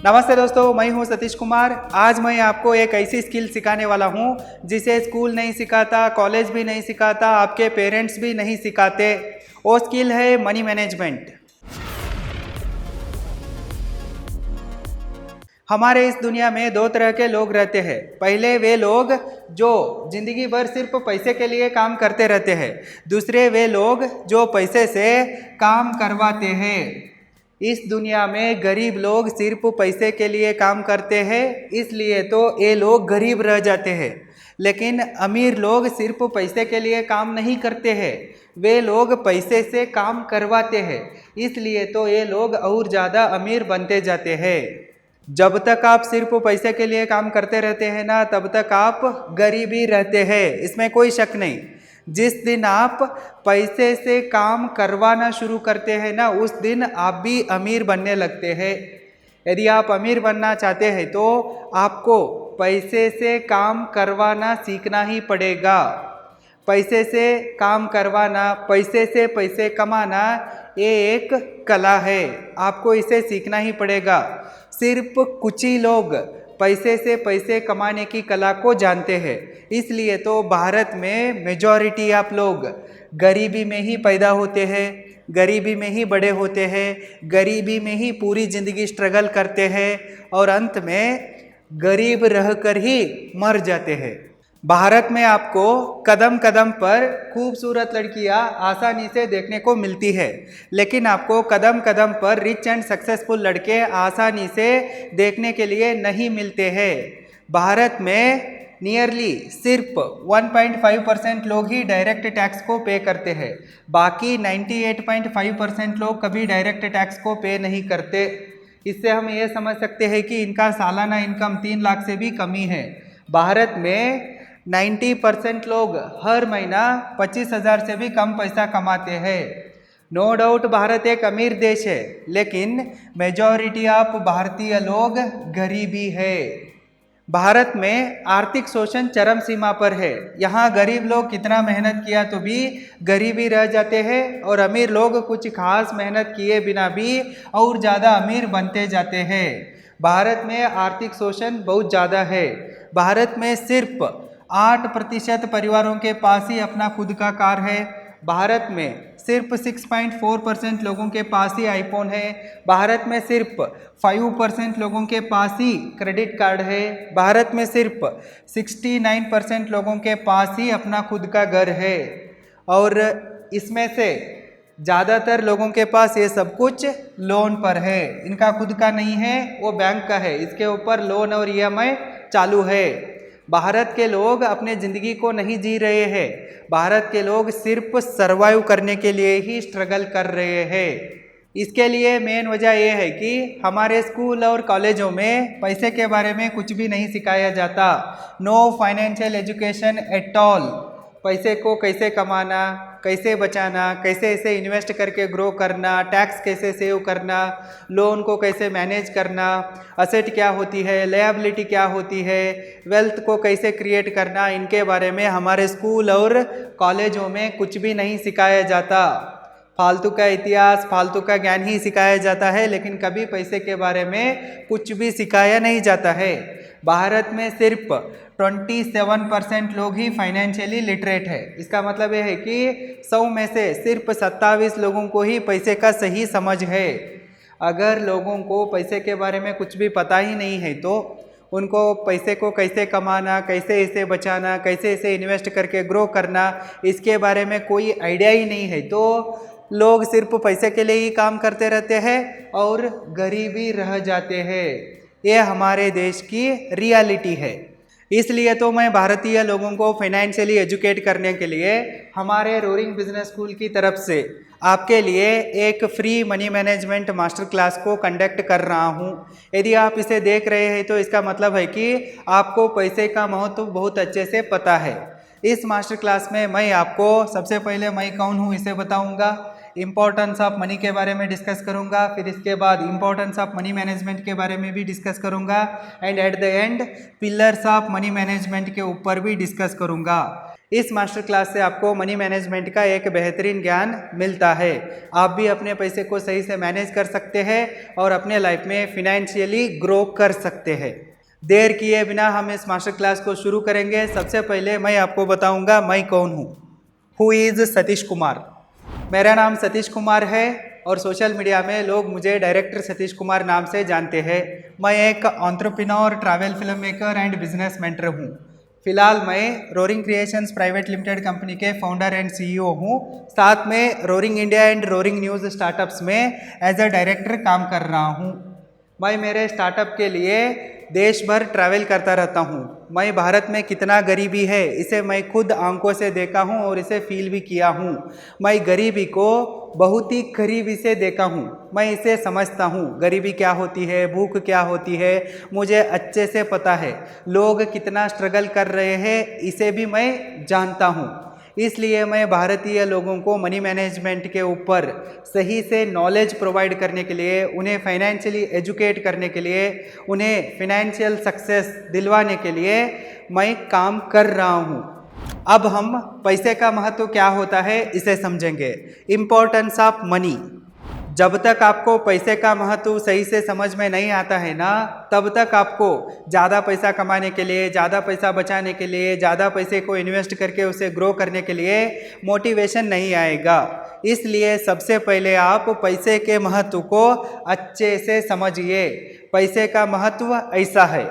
नमस्ते दोस्तों, मैं हूं सतीश कुमार। आज मैं आपको एक ऐसी स्किल सिखाने वाला हूं जिसे स्कूल नहीं सिखाता, कॉलेज भी नहीं सिखाता, आपके पेरेंट्स भी नहीं सिखाते। वो स्किल है मनी मैनेजमेंट। हमारे इस दुनिया में दो तरह के लोग रहते हैं। पहले वे लोग जो जिंदगी भर सिर्फ पैसे के लिए काम करते रहते हैं। दूसरे वे लोग जो पैसे से काम करवाते हैं। इस दुनिया में गरीब लोग सिर्फ पैसे के लिए काम करते हैं, इसलिए तो ये लोग गरीब रह जाते हैं। लेकिन अमीर लोग सिर्फ पैसे के लिए काम नहीं करते हैं, वे लोग पैसे से काम करवाते हैं, इसलिए तो ये लोग और ज़्यादा अमीर बनते जाते हैं। जब तक आप सिर्फ पैसे के लिए काम करते रहते हैं ना, तब तक आप गरीब ही रहते हैं, इसमें कोई शक नहीं। जिस दिन आप पैसे से काम करवाना शुरू करते हैं ना, उस दिन आप भी अमीर बनने लगते हैं। यदि आप अमीर बनना चाहते हैं तो आपको पैसे से काम करवाना सीखना ही पड़ेगा। पैसे से काम करवाना, पैसे से पैसे कमाना, ये एक कला है, आपको इसे सीखना ही पड़ेगा। सिर्फ कुछ ही लोग पैसे से पैसे कमाने की कला को जानते हैं, इसलिए तो भारत में मेजॉरिटी आप लोग गरीबी में ही पैदा होते हैं, गरीबी में ही बड़े होते हैं, गरीबी में ही पूरी ज़िंदगी स्ट्रगल करते हैं और अंत में गरीब रहकर ही मर जाते हैं। भारत में आपको कदम कदम पर खूबसूरत लड़कियां आसानी से देखने को मिलती है, लेकिन आपको कदम कदम पर रिच एंड सक्सेसफुल लड़के आसानी से देखने के लिए नहीं मिलते हैं। भारत में नियरली सिर्फ 1.5% लोग ही डायरेक्ट टैक्स को पे करते हैं, बाकी 98.5% लोग कभी डायरेक्ट टैक्स को पे नहीं करते। इससे हम ये समझ सकते हैं कि इनका सालाना इनकम 3 लाख से भी कम ही है। भारत में 90% लोग हर महीना 25,000 से भी कम पैसा कमाते हैं। नो डाउट भारत एक अमीर देश है, लेकिन मेजॉरिटी ऑफ भारतीय लोग गरीबी है। भारत में आर्थिक शोषण चरम सीमा पर है। यहाँ गरीब लोग कितना मेहनत किया तो भी गरीबी रह जाते हैं और अमीर लोग कुछ खास मेहनत किए बिना भी और ज़्यादा अमीर बनते जाते हैं। भारत में आर्थिक शोषण बहुत ज़्यादा है। भारत में सिर्फ 8% परिवारों के पास ही अपना खुद का कार है। भारत में सिर्फ 6.4% लोगों के पास ही आईफोन है। भारत में सिर्फ 5% लोगों के पास ही क्रेडिट कार्ड है। भारत में सिर्फ 69% लोगों के पास ही अपना खुद का घर है और इसमें से ज़्यादातर लोगों के पास ये सब कुछ लोन पर है। इनका खुद का नहीं है, वो बैंक का है, इसके ऊपर लोन और EMI चालू है। भारत के लोग अपने ज़िंदगी को नहीं जी रहे हैं, भारत के लोग सिर्फ सरवाइव करने के लिए ही स्ट्रगल कर रहे हैं। इसके लिए मेन वजह यह है कि हमारे स्कूल और कॉलेजों में पैसे के बारे में कुछ भी नहीं सिखाया जाता। No financial education at all. पैसे को कैसे कमाना, कैसे बचाना, कैसे इसे इन्वेस्ट करके ग्रो करना, टैक्स कैसे सेव करना, लोन को कैसे मैनेज करना, असेट क्या होती है, लायबिलिटी क्या होती है, वेल्थ को कैसे क्रिएट करना, इनके बारे में हमारे स्कूल और कॉलेजों में कुछ भी नहीं सिखाया जाता। फालतू का इतिहास, फालतू का ज्ञान ही सिखाया जाता है, लेकिन कभी पैसे के बारे में कुछ भी सिखाया नहीं जाता है। भारत में सिर्फ 27% लोग ही फाइनेंशियली लिटरेट है। इसका मतलब यह है कि 100 में से सिर्फ 27 लोगों को ही पैसे का सही समझ है। अगर लोगों को पैसे के बारे में कुछ भी पता ही नहीं है तो उनको पैसे को कैसे कमाना, कैसे इसे बचाना, कैसे इसे इन्वेस्ट करके ग्रो करना, इसके बारे में कोई आइडिया ही नहीं है, तो लोग सिर्फ पैसे के लिए ही काम करते रहते हैं और गरीबी रह जाते हैं। ये हमारे देश की रियलिटी है। इसलिए तो मैं भारतीय लोगों को फाइनेंशियली एजुकेट करने के लिए हमारे रोरिंग बिजनेस स्कूल की तरफ से आपके लिए एक free money management master class को कंडक्ट कर रहा हूं। यदि आप इसे देख रहे हैं तो इसका मतलब है कि आपको पैसे का महत्व बहुत अच्छे से पता है। इस मास्टर क्लास में मैं आपको सबसे पहले मैं कौन हूँ इसे बताऊँगा, इम्पोर्टेंस ऑफ मनी के बारे में डिस्कस करूंगा, फिर इसके बाद इम्पोर्टेंस ऑफ मनी मैनेजमेंट के बारे में भी डिस्कस करूंगा and at the end pillars of money management के ऊपर भी डिस्कस करूंगा। इस मास्टर क्लास से आपको मनी मैनेजमेंट का एक बेहतरीन ज्ञान मिलता है। आप भी अपने पैसे को सही से मैनेज कर सकते हैं और अपने लाइफ में फिनेंशियली ग्रो कर सकते हैं। देर किए बिना हम इस मास्टर क्लास को शुरू करेंगे। सबसे पहले मैं आपको बताऊंगा मैं कौन हूँ। Who is Satish Kumar. मेरा नाम सतीश कुमार है और सोशल मीडिया में लोग मुझे डायरेक्टर सतीश कुमार नाम से जानते हैं। मैं एक entrepreneur, travel film maker and business mentor हूँ। फिलहाल मैं roaring creations private limited company के फाउंडर एंड सीईओ हूँ। साथ में roaring India and roaring news startups में एज अ डायरेक्टर काम कर रहा हूँ। मैं मेरे स्टार्टअप के लिए देश भर ट्रैवल करता रहता हूँ। मैं भारत में कितना गरीबी है इसे मैं खुद आंखों से देखा हूँ और इसे फील भी किया हूँ। मैं गरीबी को बहुत ही करीबी से देखा हूँ। मैं इसे समझता हूँ, गरीबी क्या होती है, भूख क्या होती है, मुझे अच्छे से पता है। लोग कितना स्ट्रगल कर रहे हैं इसे भी मैं जानता हूँ। इसलिए मैं भारतीय लोगों को मनी मैनेजमेंट के ऊपर सही से नॉलेज प्रोवाइड करने के लिए, उन्हें फाइनेंशियली एजुकेट करने के लिए, उन्हें फाइनेंशियल सक्सेस दिलवाने के लिए मैं काम कर रहा हूँ। अब हम पैसे का महत्व क्या होता है इसे समझेंगे। Importance of money. जब तक आपको पैसे का महत्व सही से समझ में नहीं आता है ना, तब तक आपको ज़्यादा पैसा कमाने के लिए, ज़्यादा पैसा बचाने के लिए, ज़्यादा पैसे को इन्वेस्ट करके उसे ग्रो करने के लिए मोटिवेशन नहीं आएगा। इसलिए सबसे पहले आप पैसे के महत्व को अच्छे से समझिए। पैसे का महत्व ऐसा है।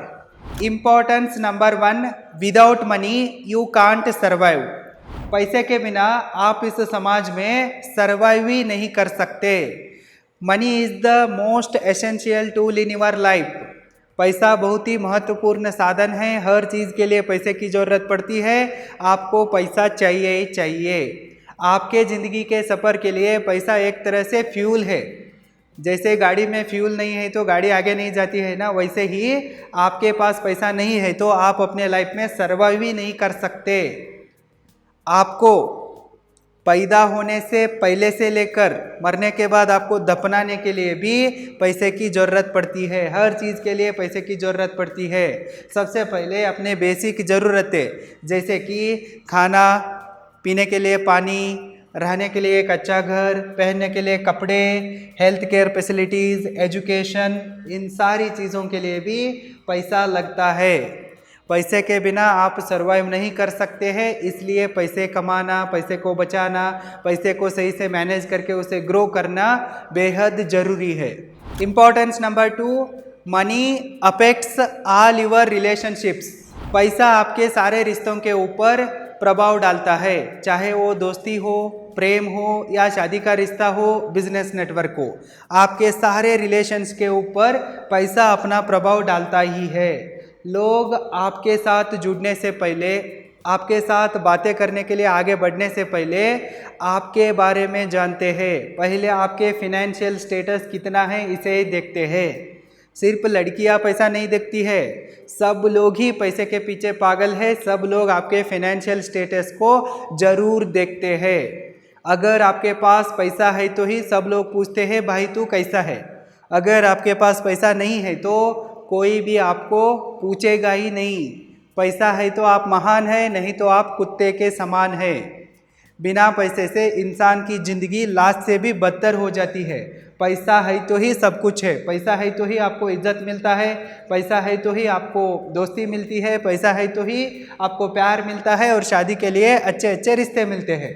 Importance number 1, without money you can't survive. पैसे के बिना आप इस समाज में सर्वाइव ही नहीं कर सकते। Money is the most essential tool in your life. पैसा बहुत ही महत्वपूर्ण साधन है। हर चीज़ के लिए पैसे की ज़रूरत पड़ती है। आपको पैसा चाहिए ही चाहिए। आपके ज़िंदगी के सफ़र के लिए पैसा एक तरह से फ्यूल है। जैसे गाड़ी में फ्यूल नहीं है तो गाड़ी आगे नहीं जाती है ना, वैसे ही आपके पास पैसा नहीं है तो आप अपने लाइफ में सर्वाइव ही नहीं कर सकते। आपको पैदा होने से पहले से लेकर मरने के बाद आपको दफनाने के लिए भी पैसे की ज़रूरत पड़ती है। हर चीज़ के लिए पैसे की ज़रूरत पड़ती है। सबसे पहले अपने बेसिक ज़रूरतें जैसे कि खाना, पीने के लिए पानी, रहने के लिए एक अच्छा घर, पहनने के लिए कपड़े, हेल्थ केयर फैसिलिटीज़, एजुकेशन, इन सारी चीज़ों के लिए भी पैसा लगता है। पैसे के बिना आप सर्वाइव नहीं कर सकते हैं। इसलिए पैसे कमाना, पैसे को बचाना, पैसे को सही से मैनेज करके उसे ग्रो करना बेहद ज़रूरी है। Importance number 2, money affects all your relationships. पैसा आपके सारे रिश्तों के ऊपर प्रभाव डालता है, चाहे वो दोस्ती हो, प्रेम हो या शादी का रिश्ता हो, बिजनेस नेटवर्क हो। आपके सारे रिलेशंस के ऊपर पैसा अपना प्रभाव डालता ही है। लोग आपके साथ जुड़ने से पहले, आपके साथ बातें करने के लिए आगे बढ़ने से पहले आपके बारे में जानते हैं। पहले आपके फिनेंशियल स्टेटस कितना है इसे ही देखते हैं। सिर्फ लड़कियां पैसा नहीं देखती है, सब लोग ही पैसे के पीछे पागल है। सब लोग आपके फाइनेंशियल स्टेटस को जरूर देखते हैं। अगर आपके पास पैसा है तो ही सब लोग पूछते हैं भाई तू कैसा है। अगर आपके पास पैसा नहीं है तो कोई भी आपको पूछेगा ही नहीं। पैसा है तो आप महान है, नहीं तो आप कुत्ते के समान है। बिना पैसे से इंसान की ज़िंदगी लाश से भी बदतर हो जाती है। पैसा है तो ही सब कुछ है। पैसा है तो ही आपको इज्जत मिलता है। पैसा है तो ही आपको दोस्ती मिलती है। पैसा है तो ही आपको प्यार मिलता है और शादी के लिए अच्छे अच्छे रिश्ते मिलते हैं।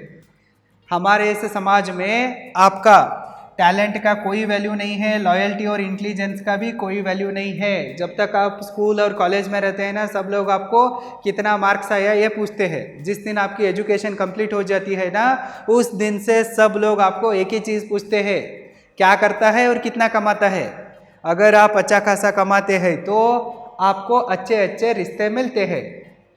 हमारे इस समाज में आपका टैलेंट का कोई वैल्यू नहीं है, लॉयल्टी और इंटेलिजेंस का भी कोई वैल्यू नहीं है। जब तक आप स्कूल और कॉलेज में रहते हैं ना, सब लोग आपको कितना मार्क्स आया ये पूछते हैं। जिस दिन आपकी एजुकेशन कंप्लीट हो जाती है ना, उस दिन से सब लोग आपको एक ही चीज़ पूछते हैं, क्या करता है और कितना कमाता है। अगर आप अच्छा खासा कमाते हैं तो आपको अच्छे अच्छे रिश्ते मिलते हैं,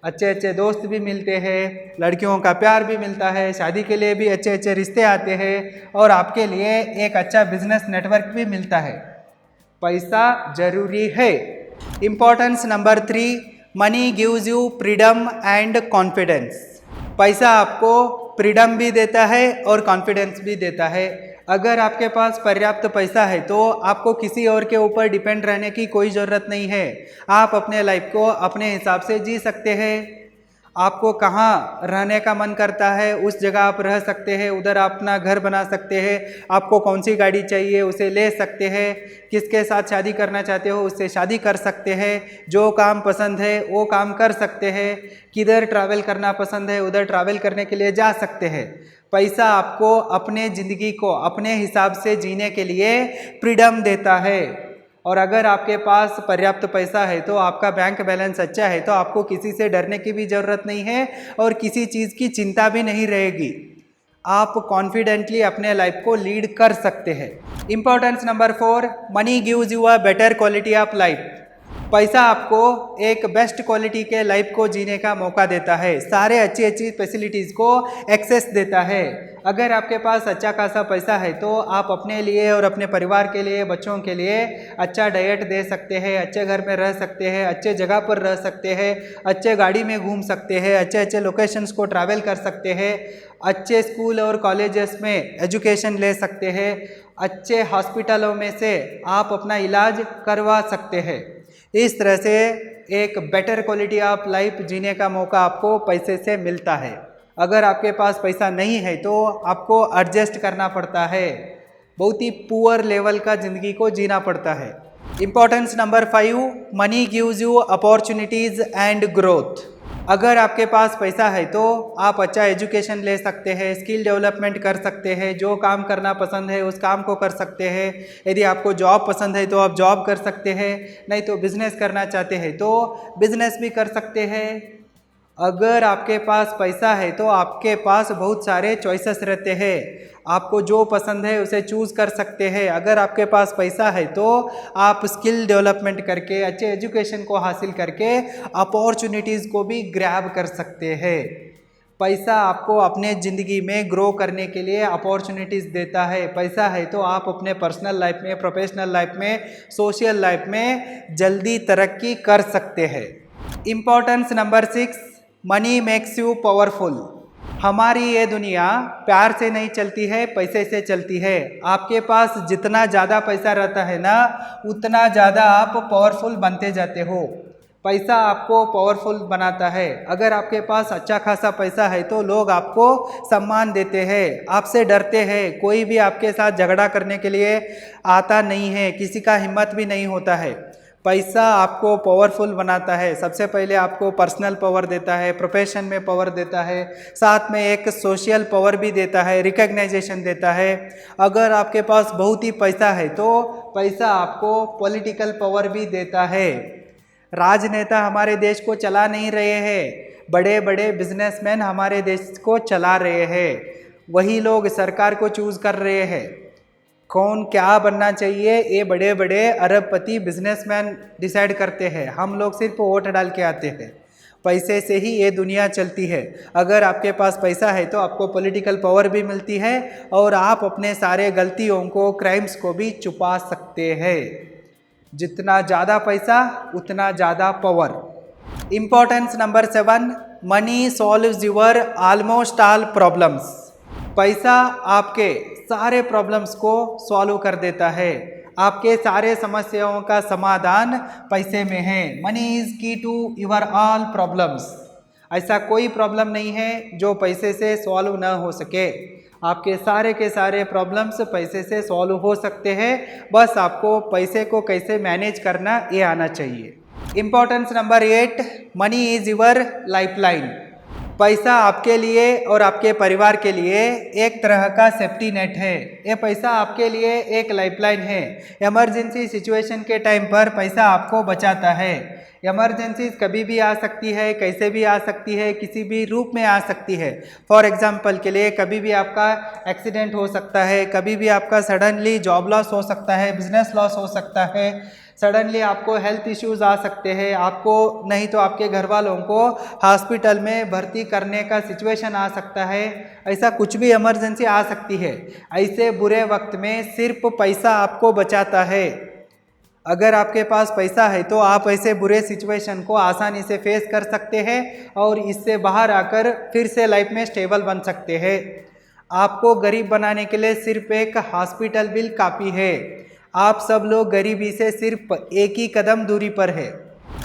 अच्छे अच्छे दोस्त भी मिलते हैं, लड़कियों का प्यार भी मिलता है, शादी के लिए भी अच्छे अच्छे रिश्ते आते हैं और आपके लिए एक अच्छा बिजनेस नेटवर्क भी मिलता है। पैसा जरूरी है। Importance number 3, money gives you freedom and confidence. पैसा आपको फ्रीडम भी देता है और कॉन्फिडेंस भी देता है। अगर आपके पास पर्याप्त पैसा है तो आपको किसी और के ऊपर डिपेंड रहने की कोई ज़रूरत नहीं है। आप अपने लाइफ को अपने हिसाब से जी सकते हैं। आपको कहाँ रहने का मन करता है उस जगह आप रह सकते हैं, उधर आप अपना घर बना सकते हैं। आपको कौन सी गाड़ी चाहिए उसे ले सकते हैं, किसके साथ शादी करना चाहते हो उससे शादी कर सकते हैं, जो काम पसंद है वो काम कर सकते हैं, किधर ट्रैवल करना पसंद है उधर ट्रैवल करने के लिए जा सकते हैं। पैसा आपको अपने ज़िंदगी को अपने हिसाब से जीने के लिए फ्रीडम देता है। और अगर आपके पास पर्याप्त पैसा है तो आपका बैंक बैलेंस अच्छा है तो आपको किसी से डरने की भी ज़रूरत नहीं है और किसी चीज़ की चिंता भी नहीं रहेगी। आप कॉन्फिडेंटली अपने लाइफ को लीड कर सकते हैं। Importance number 4, money gives you a better quality of life. पैसा आपको एक बेस्ट क्वालिटी के लाइफ को जीने का मौका देता है, सारे अच्छी फैसिलिटीज़ को एक्सेस देता है। अगर आपके पास अच्छा खासा पैसा है तो आप अपने लिए और अपने परिवार के लिए, बच्चों के लिए अच्छा डाइट दे सकते हैं, अच्छे घर में रह सकते हैं, अच्छे जगह पर रह सकते हैं, अच्छे गाड़ी में घूम सकते हैं, अच्छे लोकेशंस को ट्रैवल कर सकते हैं, अच्छे स्कूल और कॉलेजेस में एजुकेशन ले सकते हैं, अच्छे हॉस्पिटलों में से आप अपना इलाज करवा सकते हैं। इस तरह से एक बेटर क्वालिटी ऑफ लाइफ जीने का मौका आपको पैसे से मिलता है। अगर आपके पास पैसा नहीं है तो आपको एडजस्ट करना पड़ता है, बहुत ही पुअर लेवल का ज़िंदगी को जीना पड़ता है। Importance number 5, money gives you opportunities and growth. अगर आपके पास पैसा है तो आप अच्छा एजुकेशन ले सकते हैं, स्किल डेवलपमेंट कर सकते हैं, जो काम करना पसंद है उस काम को कर सकते हैं। यदि आपको जॉब पसंद है तो आप जॉब कर सकते हैं, नहीं तो बिज़नेस करना चाहते हैं तो बिज़नेस भी कर सकते हैं। अगर आपके पास पैसा है तो आपके पास बहुत सारे चॉइसेस रहते हैं, आपको जो पसंद है उसे चूज़ कर सकते हैं। अगर आपके पास पैसा है तो आप स्किल डेवलपमेंट करके, अच्छे एजुकेशन को हासिल करके अपॉर्चुनिटीज़ को भी ग्रैब कर सकते हैं। पैसा आपको अपने ज़िंदगी में ग्रो करने के लिए अपॉर्चुनिटीज़ देता है। पैसा है तो आप अपने पर्सनल लाइफ में, प्रोफेशनल लाइफ में, सोशल लाइफ में जल्दी तरक्की कर सकते हैं। Importance number 6, money makes you powerful. हमारी ये दुनिया प्यार से नहीं चलती है, पैसे से चलती है। आपके पास जितना ज़्यादा पैसा रहता है ना, उतना ज़्यादा आप पावरफुल बनते जाते हो। पैसा आपको पावरफुल बनाता है। अगर आपके पास अच्छा खासा पैसा है तो लोग आपको सम्मान देते हैं, आपसे डरते हैं, कोई भी आपके साथ झगड़ा करने के लिए आता नहीं है, किसी का हिम्मत भी नहीं होता है। पैसा आपको पावरफुल बनाता है। सबसे पहले आपको पर्सनल पावर देता है, प्रोफेशन में पावर देता है, साथ में एक सोशल पावर भी देता है, रिकग्नाइजेशन देता है। अगर आपके पास बहुत ही पैसा है तो पैसा आपको पॉलिटिकल पावर भी देता है। राजनेता हमारे देश को चला नहीं रहे हैं, बड़े बड़े बिजनेसमैन हमारे देश को चला रहे हैं। वही लोग सरकार को चूज़ कर रहे हैं। कौन क्या बनना चाहिए ये बड़े बड़े अरबपति बिजनेसमैन डिसाइड करते हैं, हम लोग सिर्फ वोट डाल के आते हैं। पैसे से ही ये दुनिया चलती है। अगर आपके पास पैसा है तो आपको पॉलिटिकल पावर भी मिलती है और आप अपने सारे गलतियों को, क्राइम्स को भी छुपा सकते हैं। जितना ज़्यादा पैसा उतना ज़्यादा power. Importance number 7, money solves your almost all problems. पैसा आपके सारे प्रॉब्लम्स को सॉल्व कर देता है। आपके सारे समस्याओं का समाधान पैसे में है। मनी इज़ की टू योर ऑल प्रॉब्लम्स। ऐसा कोई प्रॉब्लम नहीं है जो पैसे से सॉल्व ना हो सके। आपके सारे के सारे प्रॉब्लम्स पैसे से सॉल्व हो सकते हैं, बस आपको पैसे को कैसे मैनेज करना ये आना चाहिए। Importance number 8, money is your lifeline. पैसा आपके लिए और आपके परिवार के लिए एक तरह का सेफ्टी नेट है। ये पैसा आपके लिए एक लाइफलाइन है। इमरजेंसी सिचुएशन के टाइम पर पैसा आपको बचाता है। इमरजेंसी कभी भी आ सकती है, कैसे भी आ सकती है, किसी भी रूप में आ सकती है। फॉर एग्जांपल के लिए कभी भी आपका एक्सीडेंट हो सकता है, कभी भी आपका सडनली जॉब लॉस हो सकता है, बिजनेस लॉस हो सकता है, सडनली आपको हेल्थ इश्यूज़ आ सकते हैं, आपको नहीं तो आपके घर वालों को हॉस्पिटल में भर्ती करने का सिचुएशन आ सकता है। ऐसा कुछ भी इमरजेंसी आ सकती है। ऐसे बुरे वक्त में सिर्फ पैसा आपको बचाता है। अगर आपके पास पैसा है तो आप ऐसे बुरे सिचुएशन को आसानी से फेस कर सकते हैं और इससे बाहर आकर फिर से लाइफ में स्टेबल बन सकते हैं। आपको गरीब बनाने के लिए सिर्फ एक हॉस्पिटल बिल काफ़ी है। आप सब लोग गरीबी से सिर्फ एक ही कदम दूरी पर है।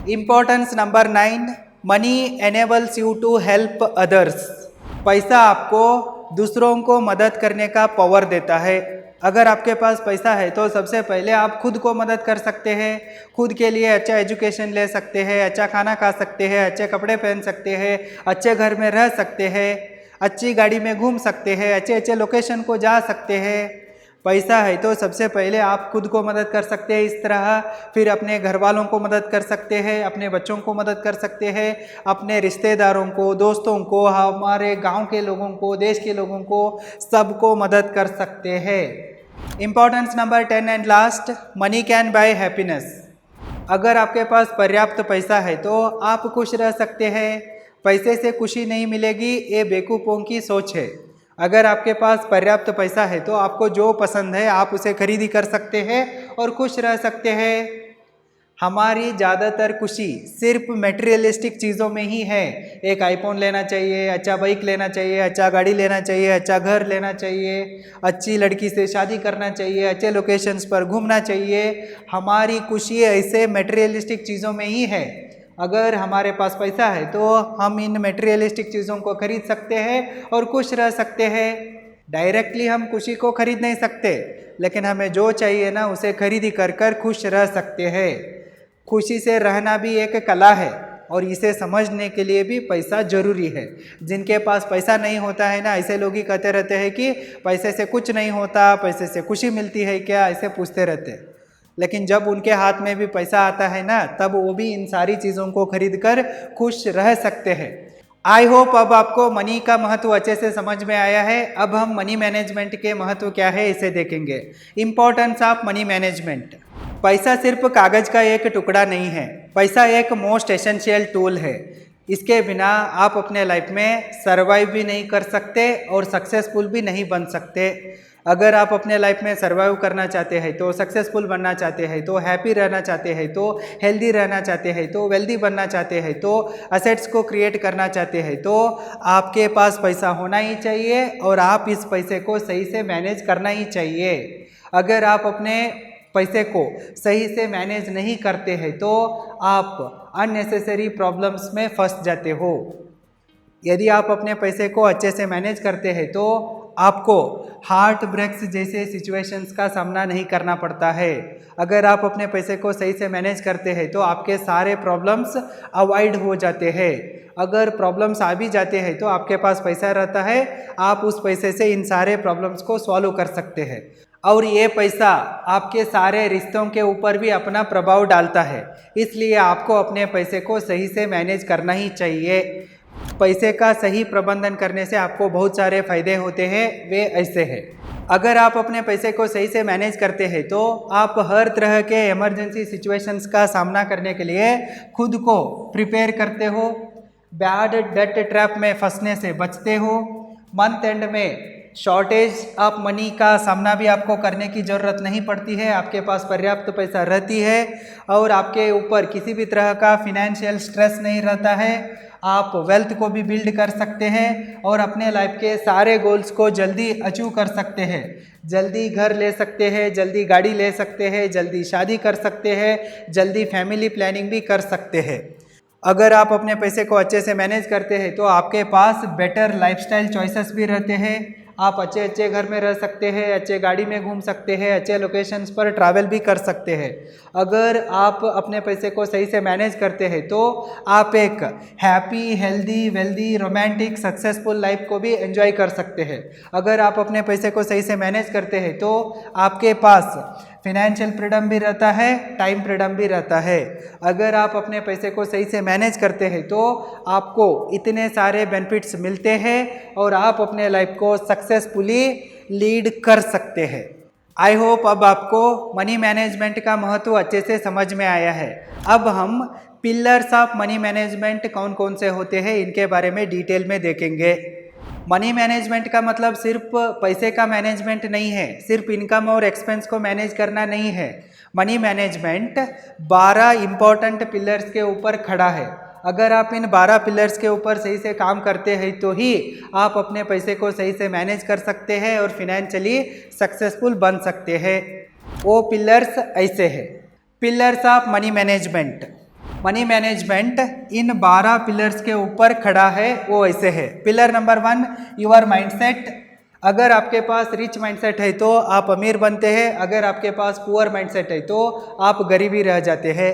Importance number 9, money enables you to help others. पैसा आपको दूसरों को मदद करने का पावर देता है। अगर आपके पास पैसा है तो सबसे पहले आप खुद को मदद कर सकते हैं, खुद के लिए अच्छा एजुकेशन ले सकते हैं, अच्छा खाना खा सकते हैं, अच्छे कपड़े पहन सकते हैं, अच्छे घर में रह सकते हैं, अच्छी गाड़ी में घूम सकते हैं, अच्छे अच्छे लोकेशन को जा सकते हैं। पैसा है तो सबसे पहले आप खुद को मदद कर सकते हैं इस तरह, फिर अपने घर वालों को मदद कर सकते हैं, अपने बच्चों को मदद कर सकते हैं, अपने रिश्तेदारों को, दोस्तों को, हमारे गांव के लोगों को, देश के लोगों को, सबको मदद कर सकते हैं। Importance number 10 and last, money can buy happiness. अगर आपके पास पर्याप्त पैसा है तो आप खुश रह सकते हैं। पैसे से खुशी नहीं मिलेगी, ये बेवकूफ़ों की सोच है। अगर आपके पास पर्याप्त पैसा है तो आपको जो पसंद है आप उसे खरीदी कर सकते हैं और खुश रह सकते हैं। हमारी ज़्यादातर खुशी सिर्फ मटेरियलिस्टिक चीज़ों में ही है। एक आईफोन लेना चाहिए, अच्छा बाइक लेना चाहिए, अच्छा गाड़ी लेना चाहिए, अच्छा घर लेना चाहिए, अच्छी लड़की से शादी करना चाहिए, अच्छे लोकेशंस पर घूमना चाहिए। हमारी खुशी ऐसे मटेरियलिस्टिक चीज़ों में ही है। अगर हमारे पास पैसा है तो हम इन मटेरियलिस्टिक चीज़ों को खरीद सकते हैं और खुश रह सकते हैं। डायरेक्टली हम खुशी को खरीद नहीं सकते, लेकिन हमें जो चाहिए ना उसे खरीदी कर खुश रह सकते हैं। खुशी से रहना भी एक कला है और इसे समझने के लिए भी पैसा ज़रूरी है। जिनके पास पैसा नहीं होता है ना, ऐसे लोग ही कहते रहते हैं कि पैसे से कुछ नहीं होता, पैसे से खुशी मिलती है क्या, ऐसे पूछते रहते हैं। लेकिन जब उनके हाथ में भी पैसा आता है ना, तब वो भी इन सारी चीज़ों को खरीद कर खुश रह सकते हैं। आई होप अब आपको मनी का महत्व अच्छे से समझ में आया है। अब हम मनी मैनेजमेंट के महत्व क्या है इसे देखेंगे। Importance of money management. पैसा सिर्फ कागज का एक टुकड़ा नहीं है, पैसा एक मोस्ट एसेंशियल टूल है। इसके बिना आप अपने लाइफ में सर्वाइव भी नहीं कर सकते और सक्सेसफुल भी नहीं बन सकते। अगर आप अपने लाइफ में सर्वाइव करना चाहते हैं, तो सक्सेसफुल बनना चाहते हैं, तो हैप्पी रहना चाहते हैं, तो हेल्दी रहना चाहते हैं, तो वेल्दी बनना चाहते हैं, तो असेट्स को क्रिएट करना चाहते हैं, तो आपके पास पैसा होना ही चाहिए और आप इस पैसे को सही से मैनेज करना ही चाहिए। अगर आप अपने पैसे को सही से मैनेज नहीं करते हैं तो आप अननेसेसरी प्रॉब्लम्स में फंस जाते हो। यदि आप अपने पैसे को अच्छे से मैनेज करते हैं तो आपको हार्ट ब्रेक्स जैसे सिचुएशंस का सामना नहीं करना पड़ता है। अगर आप अपने पैसे को सही से मैनेज करते हैं तो आपके सारे प्रॉब्लम्स अवॉइड हो जाते हैं। अगर प्रॉब्लम्स आ भी जाते हैं तो आपके पास पैसा रहता है, आप उस पैसे से इन सारे प्रॉब्लम्स को सॉल्व कर सकते हैं। और ये पैसा आपके सारे रिश्तों के ऊपर भी अपना प्रभाव डालता है, इसलिए आपको अपने पैसे को सही से मैनेज करना ही चाहिए। पैसे का सही प्रबंधन करने से आपको बहुत सारे फायदे होते हैं, वे ऐसे हैं। अगर आप अपने पैसे को सही से मैनेज करते हैं तो आप हर तरह के इमरजेंसी सिचुएशंस का सामना करने के लिए खुद को प्रिपेयर करते हो, बैड डेट ट्रैप में फंसने से बचते हो, मंथ एंड में शॉर्टेज ऑफ मनी का सामना भी आपको करने की ज़रूरत नहीं पड़ती है। आपके पास पर्याप्त पैसा रहती है और आपके ऊपर किसी भी तरह का फिनेंशियल स्ट्रेस नहीं रहता है। आप वेल्थ को भी बिल्ड कर सकते हैं और अपने लाइफ के सारे गोल्स को जल्दी अचीव कर सकते हैं। जल्दी घर ले सकते हैं, जल्दी गाड़ी ले सकते हैं, जल्दी शादी कर सकते हैं, जल्दी फैमिली प्लानिंग भी कर सकते हैं। अगर आप अपने पैसे को अच्छे से मैनेज करते हैं तो आपके पास बेटर लाइफस्टाइल चॉइसेस भी रहते हैं। आप अच्छे अच्छे घर में रह सकते हैं, अच्छे गाड़ी में घूम सकते हैं, अच्छे लोकेशंस पर ट्रैवल भी कर सकते हैं। अगर आप अपने पैसे को सही से मैनेज करते हैं तो आप एक happy, healthy, wealthy, romantic, successful life को भी एंजॉय कर सकते हैं। अगर आप अपने पैसे को सही से मैनेज करते हैं तो आपके पास फिनेंशियल फ्रीडम भी रहता है, टाइम फ्रीडम भी रहता है। अगर आप अपने पैसे को सही से मैनेज करते हैं तो आपको इतने सारे बेनिफिट्स मिलते हैं और आप अपने लाइफ को सक्सेसफुली लीड कर सकते हैं। आई होप अब आपको मनी मैनेजमेंट का महत्व अच्छे से समझ में आया है। अब हम पिलर्स ऑफ मनी मैनेजमेंट कौन कौन से होते हैं इनके बारे में डिटेल में देखेंगे। मनी मैनेजमेंट का मतलब सिर्फ पैसे का मैनेजमेंट नहीं है, सिर्फ इनकम और एक्सपेंस को मैनेज करना नहीं है। मनी मैनेजमेंट 12 इम्पॉर्टेंट पिलर्स के ऊपर खड़ा है। अगर आप इन 12 पिलर्स के ऊपर सही से काम करते हैं तो ही आप अपने पैसे को सही से मैनेज कर सकते हैं और फिनेंशियली सक्सेसफुल बन सकते हैं। वो पिलर्स ऐसे हैं। Pillars of money management. Money management in 12 pillars के ऊपर खड़ा है, वो ऐसे है। Pillar number 1 your mindset. अगर आपके पास रिच माइंडसेट है तो आप अमीर बनते हैं, अगर आपके पास पुअर माइंडसेट है तो आप गरीबी रह जाते हैं।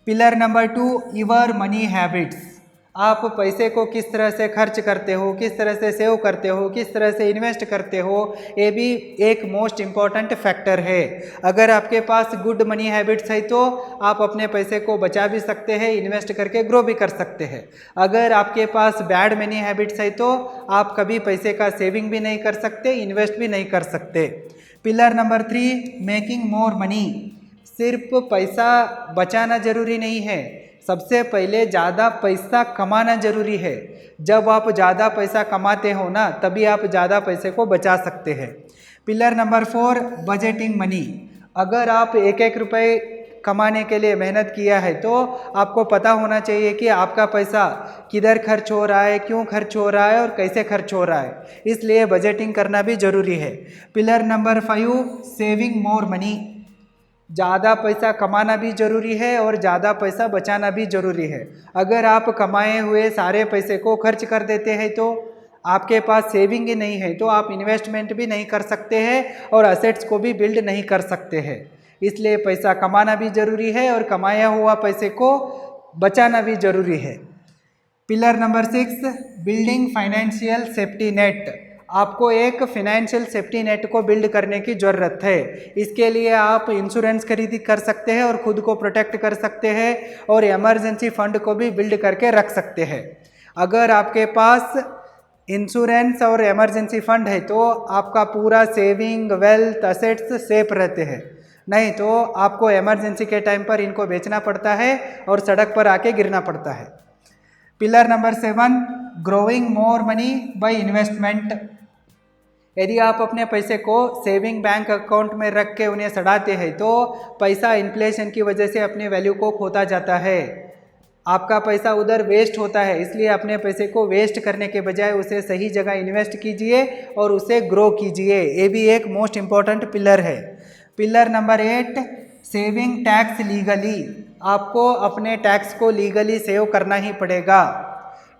Pillar number 2 your money habits. आप पैसे को किस तरह से खर्च करते हो, किस तरह से सेव करते हो, किस तरह से इन्वेस्ट करते हो, ये भी एक मोस्ट इम्पॉर्टेंट फैक्टर है। अगर आपके पास गुड मनी हैबिट्स है तो आप अपने पैसे को बचा भी सकते हैं, इन्वेस्ट करके ग्रो भी कर सकते हैं। अगर आपके पास बैड मनी हैबिट्स है तो आप कभी पैसे का सेविंग भी नहीं कर सकते, इन्वेस्ट भी नहीं कर सकते। Pillar number 3 making more money. सिर्फ पैसा बचाना जरूरी नहीं है, सबसे पहले ज़्यादा पैसा कमाना जरूरी है। जब आप ज़्यादा पैसा कमाते हो ना, तभी आप ज़्यादा पैसे को बचा सकते हैं। Pillar number 4 budgeting money. अगर आप एक एक रुपये कमाने के लिए मेहनत किया है तो आपको पता होना चाहिए कि आपका पैसा किधर खर्च हो रहा है, क्यों खर्च हो रहा है और कैसे खर्च हो रहा है, इसलिए बजटिंग करना भी ज़रूरी है। Pillar number 5 saving more money. ज़्यादा पैसा कमाना भी ज़रूरी है और ज़्यादा पैसा बचाना भी ज़रूरी है। अगर आप कमाए हुए सारे पैसे को खर्च कर देते हैं तो आपके पास सेविंग ही नहीं है, तो आप इन्वेस्टमेंट भी नहीं कर सकते हैं और असेट्स को भी बिल्ड नहीं कर सकते हैं। इसलिए पैसा कमाना भी ज़रूरी है और कमाया हुआ पैसे को बचाना भी ज़रूरी है। Pillar number 6 building financial safety net. आपको एक फिनेंशियल सेफ्टी नेट को बिल्ड करने की ज़रूरत है। इसके लिए आप इंश्योरेंस खरीदी कर सकते हैं और ख़ुद को प्रोटेक्ट कर सकते हैं और इमरजेंसी फंड को भी बिल्ड करके रख सकते हैं। अगर आपके पास इंश्योरेंस और इमरजेंसी फंड है तो आपका पूरा सेविंग, वेल्थ, असेट्स सेफ रहते हैं। नहीं तो आपको इमरजेंसी के टाइम पर इनको बेचना पड़ता है और सड़क पर आके गिरना पड़ता है। Pillar number 7 growing more money by investment. यदि आप अपने पैसे को सेविंग बैंक अकाउंट में रख के उन्हें सड़ाते हैं तो पैसा इन्फ्लेशन की वजह से अपनी वैल्यू को खोता जाता है। आपका पैसा उधर वेस्ट होता है, इसलिए अपने पैसे को वेस्ट करने के बजाय उसे सही जगह इन्वेस्ट कीजिए और उसे ग्रो कीजिए। ये भी एक मोस्ट इम्पॉर्टेंट पिलर है। Pillar number 8 saving tax legally. आपको अपने टैक्स को लीगली सेव करना ही पड़ेगा।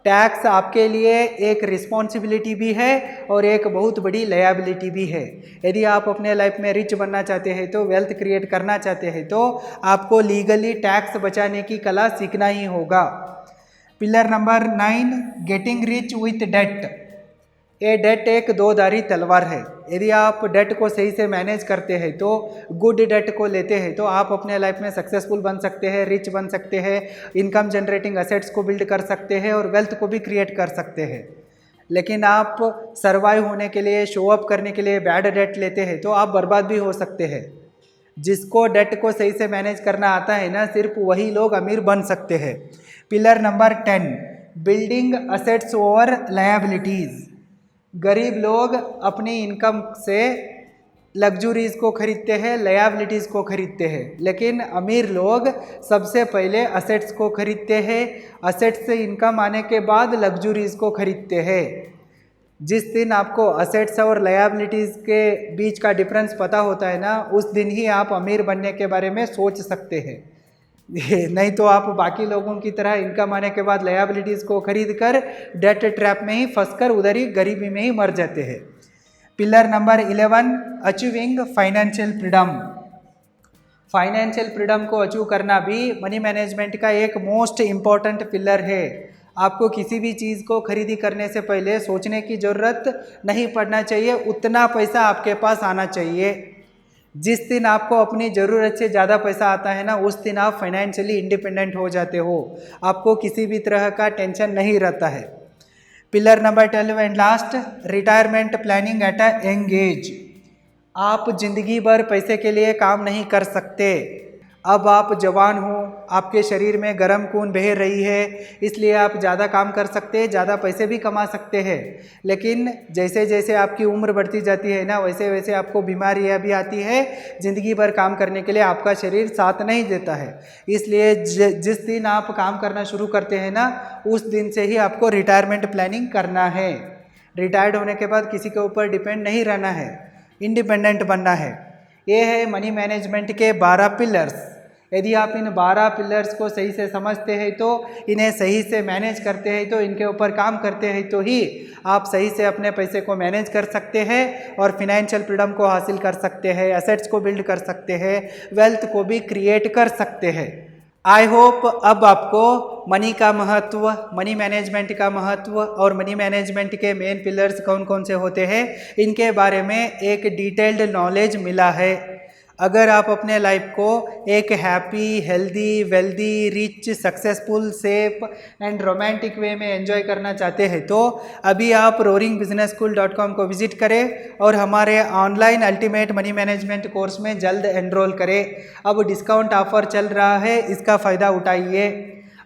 टैक्स आपके लिए एक रिस्पॉन्सिबिलिटी भी है और एक बहुत बड़ी लायबिलिटी भी है। यदि आप अपने लाइफ में रिच बनना चाहते हैं तो वेल्थ क्रिएट करना चाहते हैं तो आपको लीगली टैक्स बचाने की कला सीखना ही होगा। Pillar number 9 getting rich with debt. ये डेट एक दो-धारी तलवार है। यदि आप डेट को सही से मैनेज करते हैं तो गुड डेट को लेते हैं तो आप अपने लाइफ में सक्सेसफुल बन सकते हैं, रिच बन सकते हैं, इनकम जनरेटिंग असेट्स को बिल्ड कर सकते हैं और वेल्थ को भी क्रिएट कर सकते हैं। लेकिन आप सर्वाइव होने के लिए, शो अप करने के लिए बैड डेट लेते हैं तो आप बर्बाद भी हो सकते हैं। जिसको डेट को सही से मैनेज करना आता है ना, सिर्फ वही लोग अमीर बन सकते हैं। Pillar number 10 building assets over liabilities. गरीब लोग अपनी इनकम से लग्जरीज को खरीदते हैं, लायबिलिटीज़ को खरीदते हैं, लेकिन अमीर लोग सबसे पहले असेट्स को खरीदते हैं, असेट्स से इनकम आने के बाद लग्जरीज को खरीदते हैं। जिस दिन आपको असेट्स और लायबिलिटीज़ के बीच का डिफरेंस पता होता है ना, उस दिन ही आप अमीर बनने के बारे में सोच सकते हैं। नहीं तो आप बाकी लोगों की तरह इनकम आने के बाद लायबिलिटीज़ को खरीद कर डेट ट्रैप में ही फंसकर उधर ही गरीबी में ही मर जाते हैं। Pillar number 11 achieving financial freedom. Financial freedom को अचीव करना भी मनी मैनेजमेंट का एक मोस्ट इम्पॉर्टेंट पिलर है। आपको किसी भी चीज़ को खरीदी करने से पहले सोचने की ज़रूरत नहीं पड़ना चाहिए, उतना पैसा आपके पास आना चाहिए। जिस दिन आपको अपनी ज़रूरत से ज़्यादा पैसा आता है ना, उस दिन आप फाइनेंशियली इंडिपेंडेंट हो जाते हो, आपको किसी भी तरह का टेंशन नहीं रहता है। Pillar number 12 and last retirement planning at a young age. आप ज़िंदगी भर पैसे के लिए काम नहीं कर सकते। अब आप जवान हो, आपके शरीर में गर्म खून बह रही है, इसलिए आप ज़्यादा काम कर सकते हैं, ज़्यादा पैसे भी कमा सकते हैं। लेकिन जैसे जैसे आपकी उम्र बढ़ती जाती है ना, वैसे वैसे आपको बीमारियां भी आती है। ज़िंदगी भर काम करने के लिए आपका शरीर साथ नहीं देता है। इसलिए जिस दिन आप काम करना शुरू करते हैं ना, उस दिन से ही आपको रिटायरमेंट प्लानिंग करना है। रिटायर्ड होने के बाद किसी के ऊपर डिपेंड नहीं रहना है, इंडिपेंडेंट बनना है। ये है मनी मैनेजमेंट के 12 पिलर्स। यदि आप इन 12 पिलर्स को सही से समझते हैं तो इन्हें सही से मैनेज करते हैं तो इनके ऊपर काम करते हैं तो ही आप सही से अपने पैसे को मैनेज कर सकते हैं और फिनेंशियल फ्रीडम को हासिल कर सकते हैं, एसेट्स को बिल्ड कर सकते हैं, वेल्थ को भी क्रिएट कर सकते हैं। आई होप अब आपको मनी का महत्व, मनी मैनेजमेंट का महत्व और मनी मैनेजमेंट के मेन पिलर्स कौन कौन से होते हैं इनके बारे में एक डिटेल्ड नॉलेज मिला है। अगर आप अपने लाइफ को एक happy, healthy, wealthy, rich, successful, safe and romantic way में एंजॉय करना चाहते हैं तो अभी आप roaringbusinessschool.com को विजिट करें और हमारे online ultimate money management course में जल्द एनरोल करें। अब डिस्काउंट ऑफर चल रहा है, इसका फ़ायदा उठाइए।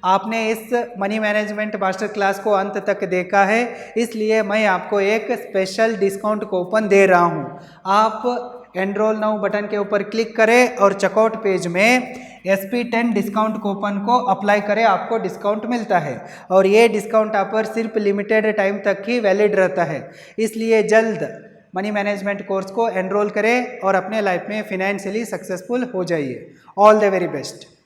आपने इस मनी मैनेजमेंट मास्टर क्लास को अंत तक देखा है, इसलिए मैं आपको एक स्पेशल डिस्काउंट कूपन दे रहा हूँ। आप एनरोल नाउ बटन के ऊपर क्लिक करें और चेकआउट पेज में SP10 डिस्काउंट कूपन को अप्लाई करें, आपको डिस्काउंट मिलता है और ये डिस्काउंट ऑफर सिर्फ लिमिटेड टाइम तक ही वैलिड रहता है। इसलिए जल्द मनी मैनेजमेंट कोर्स को एनरोल करें और अपने लाइफ में फिनेंशियली सक्सेसफुल हो जाइए। All the very best.